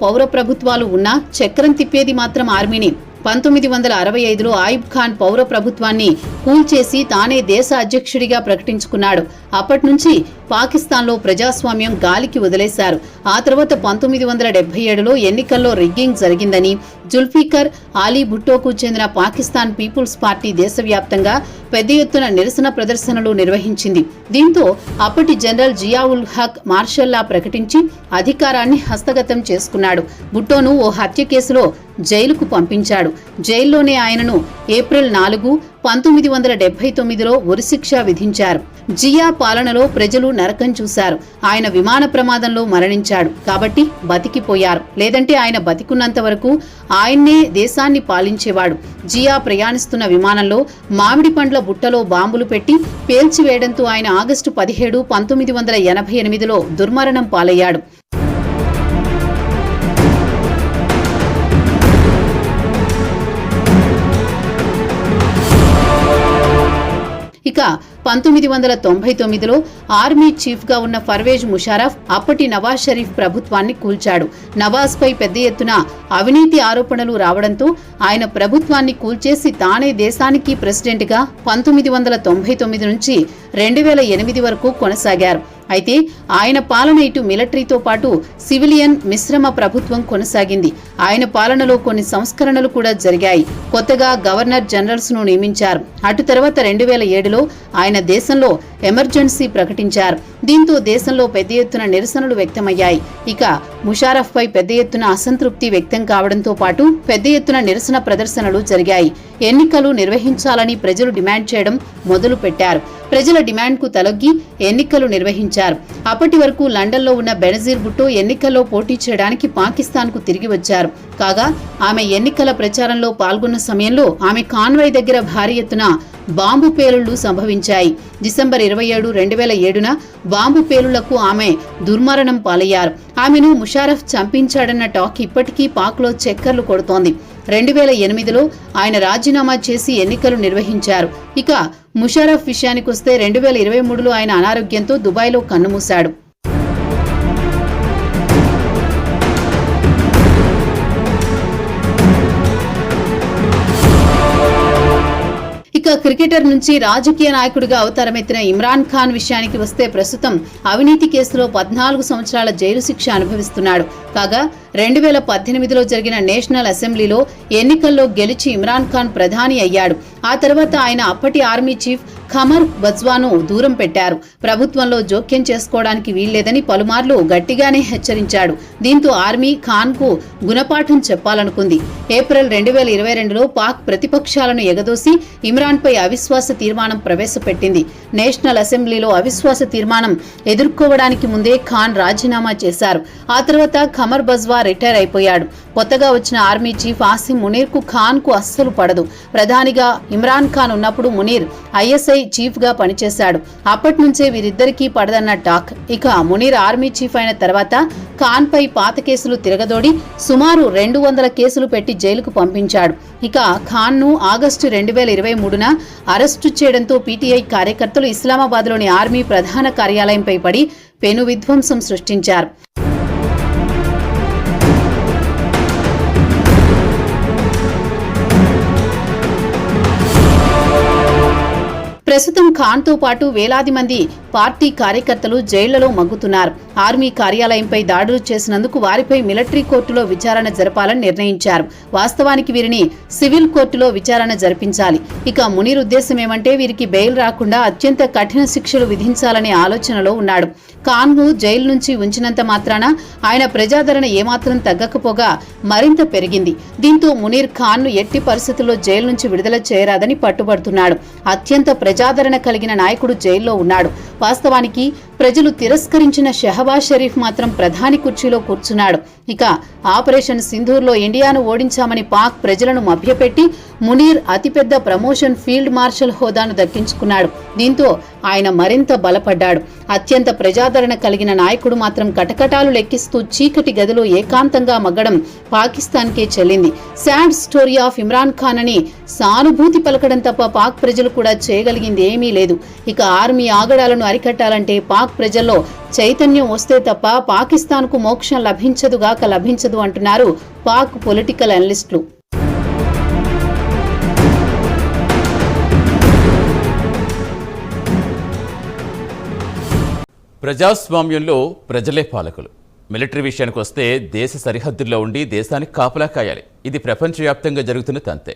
పౌర ప్రభుత్వాలు ఉన్నా చక్రం తిప్పేది మాత్రం ఆర్మీని. 1965లో ఆయుబ్ ఖాన్ పౌర ప్రభుత్వాన్ని కూల్చేసి తానే దేశ అధ్యక్షుడిగా ప్రకటించుకున్నాడు. అప్పట్నుంచి పాకిస్తాన్లో ప్రజాస్వామ్యం గాలికి వదిలేశారు. ఆ తర్వాత 1977లో ఎన్నికల్లో రిగ్గింగ్ జరిగిందని జుల్ఫికర్ అలీ భుట్టోకు చెందిన పాకిస్తాన్ పీపుల్స్ పార్టీ దేశవ్యాప్తంగా పెద్ద ఎత్తున నిరసన ప్రదర్శనలు నిర్వహించింది. దీంతో అప్పటి జనరల్ జియావుల్ హక్ మార్షల్లా ప్రకటించి అధికారాన్ని హస్తగతం చేసుకున్నాడు. భుట్టోను ఓ హత్య కేసులో జైలుకు పంపించాడు. జైల్లోనే ఆయనను ఏప్రిల్ 4, 1979లో ఉరిశిక్ష విధించారు. జియా పాలనలో ప్రజలు నరకం చూశారు. ఆయన విమాన ప్రమాదంలో మరణించాడు కాబట్టి బతికిపోయారు. లేదంటే ఆయన బతికున్నంత వరకు ఆయన్నే దేశాన్ని పాలించేవాడు. జియా ప్రయాణిస్తున్న విమానంలో మామిడి పండ్ల బుట్టలో బాంబులు పెట్టి పేల్చివేయడంతో ఆయన ఆగస్టు 17, 1988లో దుర్మరణం పాలయ్యాడు. ఇక 1999లో ఆర్మీ చీఫ్ గా ఉన్న పర్వేజ్ ముషారఫ్ అప్పటి నవాజ్ షరీఫ్ ప్రభుత్వాన్ని కూల్చాడు. నవాజ్ పై పెద్ద ఎత్తున అవినీతి ఆరోపణలు రావడంతో ఆయన ప్రభుత్వాన్ని కూల్చేసి తానే దేశానికి ప్రెసిడెంట్ గా 1999 నుంచి 2008 వరకు కొనసాగారు. అయితే ఆయన పాలన ఇటు మిలిటరీతో పాటు సివిలియన్ మిశ్రమ ప్రభుత్వం కొనసాగింది. ఆయన పాలనలో కొన్ని సంస్కరణలు కూడా జరిగాయి. కొత్తగా గవర్నర్ జనరల్స్ ను నియమించారు. అటు తర్వాత 2007లో ఆయన దేశంలో ఎమర్జెన్సీ ప్రకటించారు. దీంతో దేశంలో పెద్ద ఎత్తున నిరసనలు వ్యక్తమయ్యాయి. ఇక ముషారఫ్ పై పెద్ద ఎత్తున అసంతృప్తి వ్యక్తం కావడంతో పాటు పెద్ద ఎత్తున నిరసన ప్రదర్శనలు జరిగాయి. ఎన్నికలు నిర్వహించాలని ప్రజలు డిమాండ్ చేయడం మొదలు పెట్టారు. ప్రజల డిమాండ్కు తలొగ్గి ఎన్నికలు నిర్వహించారు. అప్పటి వరకు లండన్లో ఉన్న బెనజీర్ భుట్టో ఎన్నికల్లో పోటీ చేయడానికి పాకిస్తాన్కు తిరిగి వచ్చారు. కాగా ఆమె ఎన్నికల ప్రచారంలో పాల్గొన్న సమయంలో ఆమె కాన్వాయ్ దగ్గర భారీ ఎత్తున బాంబు పేలుళ్లు సంభవించాయి. డిసెంబర్ 27, 2007న బాంబు పేలుళ్లకు ఆమె దుర్మరణం పాలయ్యారు. ఆమెను ముషారఫ్ చంపించాడన్న టాక్ ఇప్పటికీ పాక్లో చక్కర్లు కొడుతోంది. 2008లో ఆయన రాజీనామా చేసి ఎన్నికలు నిర్వహించారు. ఇక ముషారఫ్ విషయానికొస్తే 2023లో ఆయన అనారోగ్యంతో దుబాయ్లో కన్నుమూశాడు. ఇక క్రికెటర్ నుంచి రాజకీయ నాయకుడిగా అవతారమెత్తిన ఇమ్రాన్ ఖాన్ విషయానికి వస్తే ప్రస్తుతం అవినీతి కేసులో 14 సంవత్సరాల జైలు శిక్ష అనుభవిస్తున్నాడు. కాగా 2018లో జరిగిన నేషనల్ అసెంబ్లీలో ఎన్నికల్లో గెలిచి ఇమ్రాన్ ఖాన్ ప్రధాని అయ్యాడు. ఆ తర్వాత ఆయన అప్పటి ఆర్మీ చీఫ్ ఖమర్ బజ్వాను దూరం పెట్టారు. ప్రభుత్వంలో జోక్యం చేసుకోవడానికి వీల్లేదని పలుమార్లు గట్టిగానే హెచ్చరించాడు. దీంతో ఆర్మీ ఖాన్ కు గుణపాఠం చెప్పాలనుకుంది. ఏప్రిల్ 2022లో పాక్ ప్రతిపక్షాలను ఎగదోసి ఇమ్రాన్ పై అవిశ్వాస తీర్మానం ప్రవేశపెట్టింది. నేషనల్ అసెంబ్లీలో అవిశ్వాస తీర్మానం ఎదుర్కోవడానికి ముందే ఖాన్ రాజీనామా చేశారు. ఆ తర్వాత ఖమర్ బజ్వా రిటైర్ అయిపోయాడు. కొత్తగా వచ్చిన ఆర్మీ చీఫ్ ఆసిం మునీర్ కు ఖాన్ కు అస్సలు పడదు. ప్రధానిగా ఇమ్రాన్ ఖాన్ ఉన్నప్పుడు మునీర్ ఐఎస్ఐ చీఫ్ గా పనిచేశాడు. అప్పటి నుంచే వీరిద్దరికీ పడదన్న టాక్. ఇక మునీర్ ఆర్మీ చీఫ్ అయిన తర్వాత ఖాన్ పై పాత కేసులు తిరగదోడి సుమారు 200 కేసులు పెట్టి జైలుకు పంపించాడు. ఇక ఖాన్ ను ఆగస్టు 2023న అరెస్టు చేయడంతో పీటీఐ కార్యకర్తలు ఇస్లామాబాద్లోని ఆర్మీ ప్రధాన కార్యాలయంపై పడి పెను విధ్వంసం సృష్టించారు. ప్రస్తుతం ఖాన్ తో పాటు వేలాది మంది పార్టీ కార్యకర్తలు జైళ్లలో మగ్గుతున్నారు. ఆర్మీ కార్యాలయంపై దాడులు చేసినందుకు వారిపై మిలిటరీ కోర్టులో విచారణ జరపాలని నిర్ణయించారు. వాస్తవానికి వీరిని సివిల్ కోర్టులో విచారణ జరిపించాలి. ఇక మునీర్ ఉద్దేశం ఏమంటే వీరికి బెయిల్ రాకుండా అత్యంత కఠిన శిక్షలు విధించాలనే ఆలోచనలో ఉన్నాడు. ఖాన్ ను జైలు నుంచి ఉంచినంత మాత్రాన ఆయన ప్రజాదరణ ఏమాత్రం తగ్గకపోగా మరింత పెరిగింది. దీంతో మునీర్ ఖాన్ ను ఎట్టి పరిస్థితుల్లో జైలు నుంచి విడుదల చేయరాదని పట్టుబడుతున్నాడు. అత్యంత ప్రజాదరణ కలిగిన నాయకుడు జైల్లో ఉన్నాడు. వాస్తవానికి ప్రజలు తిరస్కరించిన షహబాజ్ షరీఫ్ మాత్రం ప్రధాని కుర్చీలో కూర్చున్నాడు. ఇక ఆపరేషన్ సింధూర్లో ఇండియాను ఓడించామని పాక్ ప్రజలను మభ్యపెట్టి మునీర్ అతిపెద్ద ప్రమోషన్ ఫీల్డ్ మార్షల్ హోదాను దక్కించుకున్నాడు. దీంతో ఆయన మరింత బలపడ్డాడు. అత్యంత ప్రజాదరణ కలిగిన నాయకుడు మాత్రం కటకటాలు లెక్కిస్తూ చీకటి గదిలో ఏకాంతంగా మగ్గడం పాకిస్తాన్కే చెల్లింది. Sad story of Imran Khan అని సానుభూతి పలకడం తప్ప పాక్ ప్రజలు కూడా చేయగలిగింది ఏమీ లేదు. ఇక ఆర్మీ ఆగడాలను అరికట్టాలంటే పాక్ ప్రజల్లో చైతన్యం వస్తే తప్ప పాకిస్తాన్కు మోక్షం లభించదు అంటున్నారు పాక్ పొలిటికల్ అనలిస్టులు. ప్రజాస్వామ్యంలో ప్రజలే పాలకులు. మిలిటరీ విషయానికి వస్తే దేశ సరిహద్దుల్లో ఉండి దేశానికి కాపలా కాయాలి. ఇది ప్రపంచవ్యాప్తంగా జరుగుతున్న తంతే.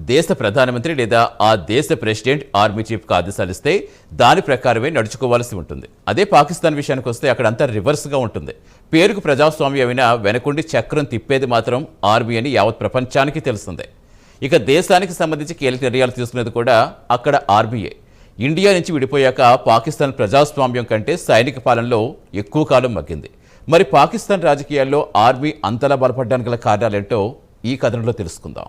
దేశ ప్రధానమంత్రి లేదా ఆ దేశ ప్రెసిడెంట్ ఆర్మీ చీఫ్కు ఆదేశాలిస్తే దాని ప్రకారమే నడుచుకోవాల్సి ఉంటుంది. అదే పాకిస్తాన్ విషయానికి వస్తే అక్కడంతా రివర్స్గా ఉంటుంది. పేరుకు ప్రజాస్వామ్యమైనా వెనకుండి చక్రం తిప్పేది మాత్రం ఆర్మీ అని యావత్ ప్రపంచానికి తెలుస్తుంది. ఇక దేశానికి సంబంధించి కీలక నిర్ణయాలు తీసుకునేది కూడా అక్కడ ఆర్మీయే. ఇండియా నుంచి విడిపోయాక పాకిస్తాన్ ప్రజాస్వామ్యం కంటే సైనిక పాలనలో ఎక్కువ కాలం మగ్గింది. మరి పాకిస్తాన్ రాజకీయాల్లో ఆర్మీ అంతలా బలపడడానికి గల కారణాలేంటో ఈ కథనంలో తెలుసుకుందాం.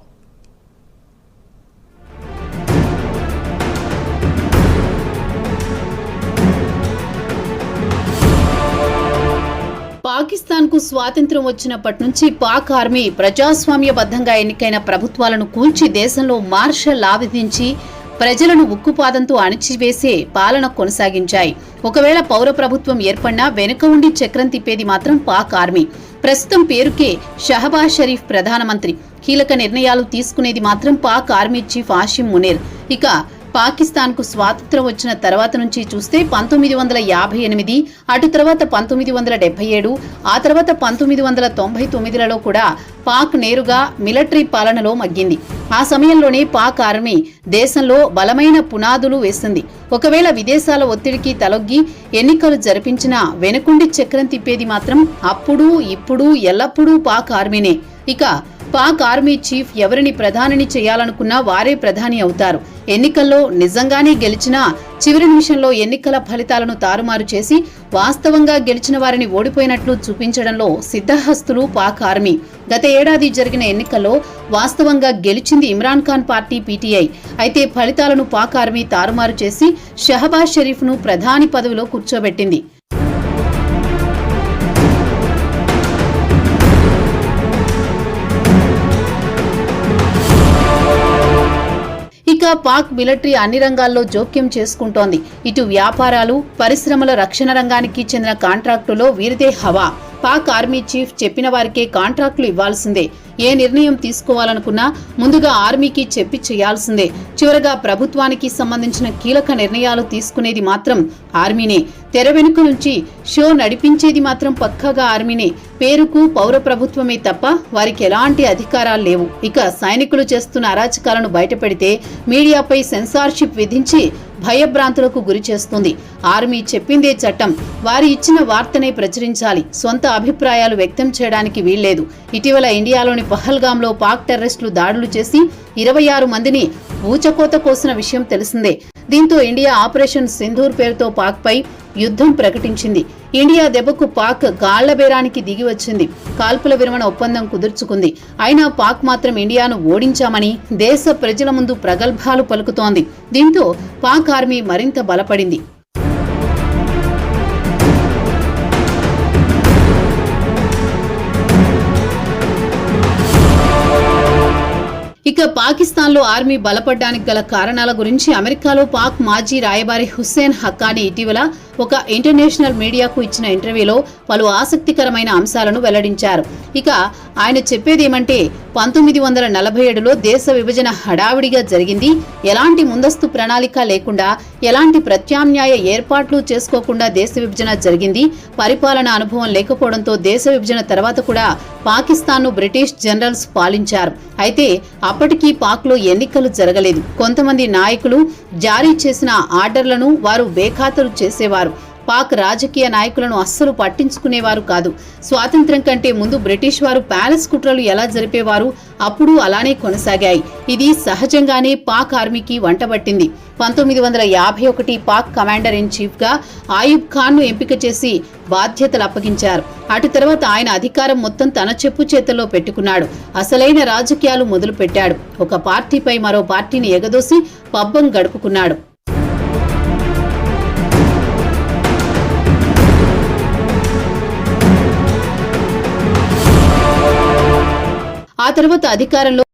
పాకిస్తాన్కు స్వాతంత్ర్యం వచ్చినప్పటి నుంచి పాక్ ఆర్మీ ప్రజాస్వామ్యబద్ధంగా ఎన్నికైన ప్రభుత్వాలను కూల్చి దేశంలో మార్షల్ లా విధించి ప్రజలను ఉక్కుపాదంతో అణిచివేసే పాలన కొనసాగించాయి. ఒకవేళ పౌర ప్రభుత్వం ఏర్పడినా వెనుక ఉండి చక్రం తిప్పేది మాత్రం పాక్ ఆర్మీ. ప్రస్తుతం పేరుకే షహబాజ్ షరీఫ్ ప్రధానమంత్రి. కీలక నిర్ణయాలు తీసుకునేది మాత్రం పాక్ ఆర్మీ చీఫ్ ఆసిమ్ మునీర్. ఇక పాకిస్తాన్కు స్వాతంత్ర్యం వచ్చిన తర్వాత నుంచి చూస్తే 1958, అటు తర్వాత 1977, ఆ తర్వాత 1999లలో కూడా పాక్ నేరుగా మిలిటరీ పాలనలో మగ్గింది. ఆ సమయంలోనే పాక్ ఆర్మీ దేశంలో బలమైన పునాదులు వేసింది. ఒకవేళ విదేశాల ఒత్తిడికి తలొగ్గి ఎన్నికలు జరిపించినా వెనుకుండి చక్రం తిప్పేది మాత్రం అప్పుడు ఇప్పుడు ఎల్లప్పుడూ పాక్ ఆర్మీనే. ఇక పాక్ ఆర్మీ చీఫ్ ఎవరిని ప్రధానిని చేయాలనుకున్నా వారే ప్రధాని అవుతారు. ఎన్నికల్లో నిజంగానే గెలిచినా చివరి నిమిషంలో ఎన్నికల ఫలితాలను తారుమారు చేసి వాస్తవంగా గెలిచిన వారిని ఓడిపోయినట్లు చూపించడంలో సిద్ధహస్తులు పాక్ ఆర్మీ. గత ఏడాది జరిగిన ఎన్నికల్లో వాస్తవంగా గెలిచింది ఇమ్రాన్ ఖాన్ పార్టీ పీటీఐ. అయితే ఫలితాలను పాక్ ఆర్మీ తారుమారు చేసి షహబాజ్ షరీఫ్ను ప్రధాని పదవిలో కూర్చోబెట్టింది. ఇక పాక్ మిలిటరీ అన్ని రంగాల్లో జోక్యం చేసుకుంటోంది. ఇటు వ్యాపారాలు, పరిశ్రమల, రక్షణ రంగానికి చెందిన కాంట్రాక్టులో వీరిదే హవా. పాక్ ఆర్మీ చీఫ్ చెప్పిన వారికే కాంట్రాక్టులు ఇవ్వాల్సిందే. ఏ నిర్ణయం తీసుకోవాలనుకున్నా ముందుగా ఆర్మీకి చెప్పి చేయాల్సిందే. చివరగా ప్రభుత్వానికి సంబంధించిన కీలక నిర్ణయాలు తీసుకునేది మాత్రం ఆర్మీనే. తెర వెనుక నుంచి షో నడిపించేది మాత్రం పక్కాగా ఆర్మీనే. పేరుకు పౌర ప్రభుత్వమే తప్ప వారికి ఎలాంటి అధికారాలు లేవు. ఇక సైనికులు చేస్తున్న అరాచకాలను బయటపెడితే మీడియాపై సెన్సార్షిప్ విధించి భయభ్రాంతులకు గురి చేస్తుంది. ఆర్మీ చెప్పిందే చట్టం. వారి ఇచ్చిన వార్తనే ప్రచురించాలి. సొంత అభిప్రాయాలు వ్యక్తం చేయడానికి వీల్లేదు. ఇటీవల ఇండియాలోని పహల్గాంలో పాక్ టెర్రరిస్టులు దాడులు చేసి 26 మందిని ఊచకోత కోసిన విషయం తెలిసిందే. దీంతో ఇండియా ఆపరేషన్ సింధూర్ పేరుతో పాక్ పై యుద్ధం ప్రకటించింది. ఇండియా దెబ్బకు పాక్ గాళ్ల బేరానికి దిగి వచ్చింది. కాల్పుల విరమణ ఒప్పందం కుదుర్చుకుంది. అయినా పాక్ మాత్రం ఇండియాను ఓడించామని దేశ ప్రజల ముందు ప్రగల్భాలు పలుకుతోంది. దీంతో పాక్ ఆర్మీ మరింత బలపడింది. ఇక పాకిస్తాన్లో ఆర్మీ బలపడ్డానికి గల కారణాల గురించి అమెరికాలో పాక్ మాజీ రాయబారి హుస్సేన్ హక్కానీ ఇటీవల ఒక ఇంటర్నేషనల్ మీడియాకు ఇచ్చిన ఇంటర్వ్యూలో పలు ఆసక్తికరమైన అంశాలను వెల్లడించారు. ఇక ఆయన చెప్పేదేమంటే 1947లో దేశ విభజన హడావిడిగా జరిగింది. ఎలాంటి ముందస్తు ప్రణాళిక లేకుండా, ఎలాంటి ప్రత్యామ్నాయ ఏర్పాట్లు చేసుకోకుండా దేశ విభజన జరిగింది. పరిపాలన అనుభవం లేకపోవడంతో దేశ విభజన తర్వాత కూడా పాకిస్తాన్ను బ్రిటిష్ జనరల్స్ పాలించారు. అయితే అప్పటికీ పాక్లో ఎన్నికలు జరగలేదు. కొంతమంది నాయకులు జారీ చేసిన ఆర్డర్లను వారు బేఖాతరు చేసేవారు. పాక్ రాజకీయ నాయకులను అస్సలు పట్టించుకునేవారు కాదు. స్వాతంత్ర్యం కంటే ముందు బ్రిటిష్ వారు ప్యాలెస్ కుట్రలు ఎలా జరిపేవారు అప్పుడు అలానే కొనసాగాయి. ఇది సహజంగానే పాక్ ఆర్మీకి వంటబట్టింది. 1951 పాక్ కమాండర్ ఇన్ చీఫ్ గా ఆయూబ్ ఖాన్ ను ఎంపిక చేసి బాధ్యతలు అప్పగించారు. అటు తర్వాత ఆయన అధికారం మొత్తం తన చెప్పు చేతల్లో పెట్టుకున్నాడు. అసలైన రాజకీయాలు మొదలుపెట్టాడు. ఒక పార్టీపై మరో పార్టీని ఎగదోసి పబ్బం గడుపుకున్నాడు. ఆ తర్వాత అధికారంలో